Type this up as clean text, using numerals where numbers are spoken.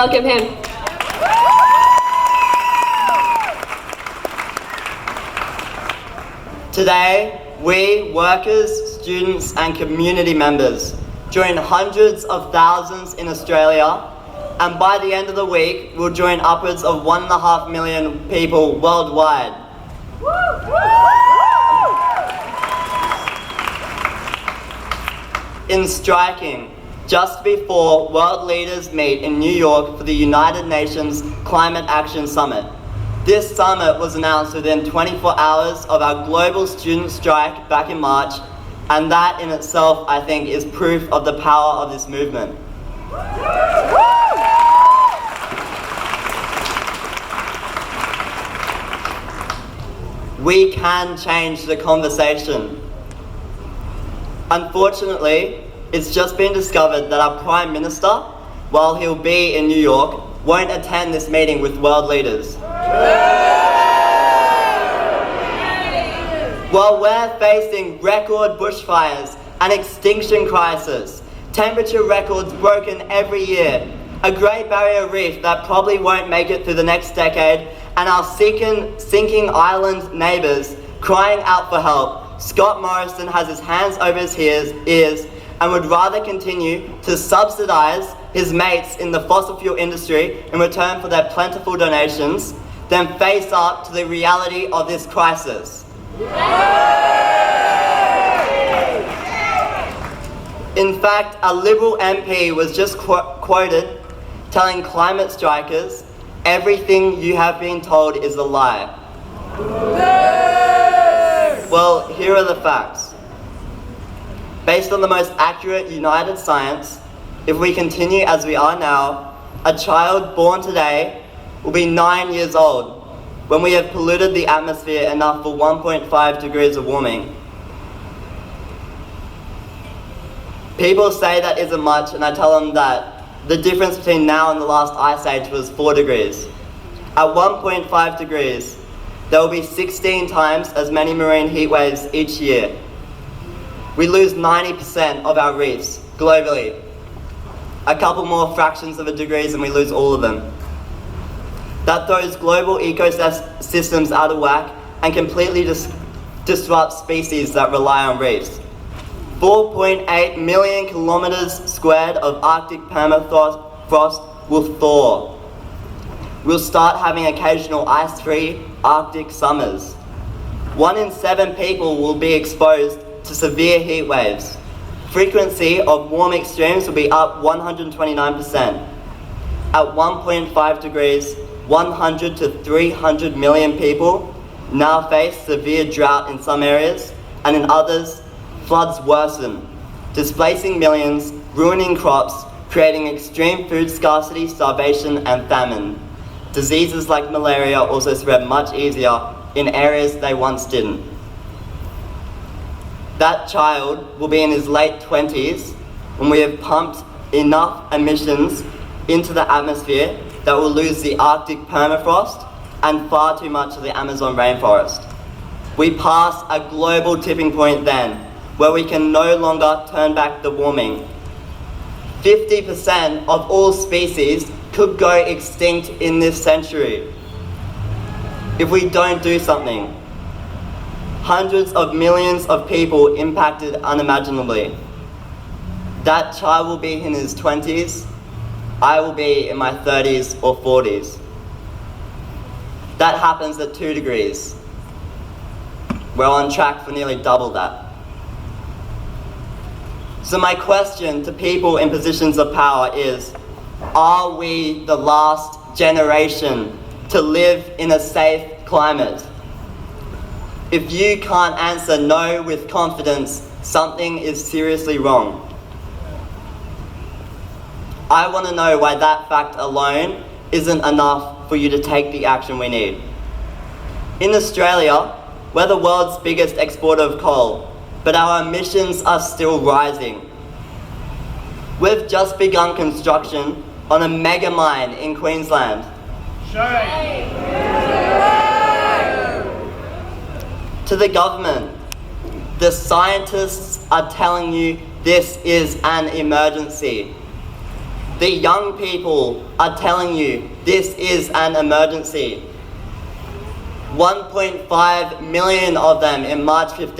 Welcome him. Today, we, workers, students and community members, join hundreds of thousands in Australia, and by the end of the week, we'll join upwards of 1.5 million people worldwide. In striking, just before world leaders meet in New York for the United Nations Climate Action Summit. This summit was announced within 24 hours of our global student strike back in March, and that in itself, I think, is proof of the power of this movement. We can change the conversation. Unfortunately, it's just been discovered that our Prime Minister, while he'll be in New York, won't attend this meeting with world leaders. While we're facing record bushfires, an extinction crisis, temperature records broken every year, a Great Barrier Reef that probably won't make it through the next decade, and our sinking island neighbours crying out for help, Scott Morrison has his hands over his ears and would rather continue to subsidise his mates in the fossil fuel industry in return for their plentiful donations than face up to the reality of this crisis. In fact, a Liberal MP was just quoted telling climate strikers, "Everything you have been told is a lie." Well, here are the facts. Based on the most accurate united science, if we continue as we are now, a child born today will be 9 years old when we have polluted the atmosphere enough for 1.5 degrees of warming. People say that isn't much, and I tell them that the difference between now and the last ice age was 4 degrees. At 1.5 degrees, there will be 16 times as many marine heat waves each year. We lose 90% of our reefs globally. A couple more fractions of a degrees and we lose all of them. That throws global ecosystems out of whack and completely disrupts species that rely on reefs. 4.8 million kilometres squared of Arctic permafrost will thaw. We'll start having occasional ice-free Arctic summers. 1 in 7 people will be exposed to severe heat waves. Frequency of warm extremes will be up 129%. At 1.5 degrees, 100 to 300 million people now face severe drought in some areas, and in others, floods worsen, displacing millions, ruining crops, creating extreme food scarcity, starvation, and famine. Diseases like malaria also spread much easier in areas they once didn't. That child will be in his late 20s when we have pumped enough emissions into the atmosphere that will lose the Arctic permafrost and far too much of the Amazon rainforest. We pass a global tipping point then, where we can no longer turn back the warming. 50% of all species could go extinct in this century if we don't do something. Hundreds of millions of people impacted unimaginably. That child will be in his 20s, I will be in my 30s or 40s. That happens at 2 degrees. We're on track for nearly double that. So my question to people in positions of power is, are we the last generation to live in a safe climate? If you can't answer no with confidence, something is seriously wrong. I want to know why that fact alone isn't enough for you to take the action we need. In Australia, we're the world's biggest exporter of coal, but our emissions are still rising. We've just begun construction on a mega mine in Queensland. Shame. To the government, the scientists are telling you this is an emergency. The young people are telling you this is an emergency. 1.5 million of them in March 15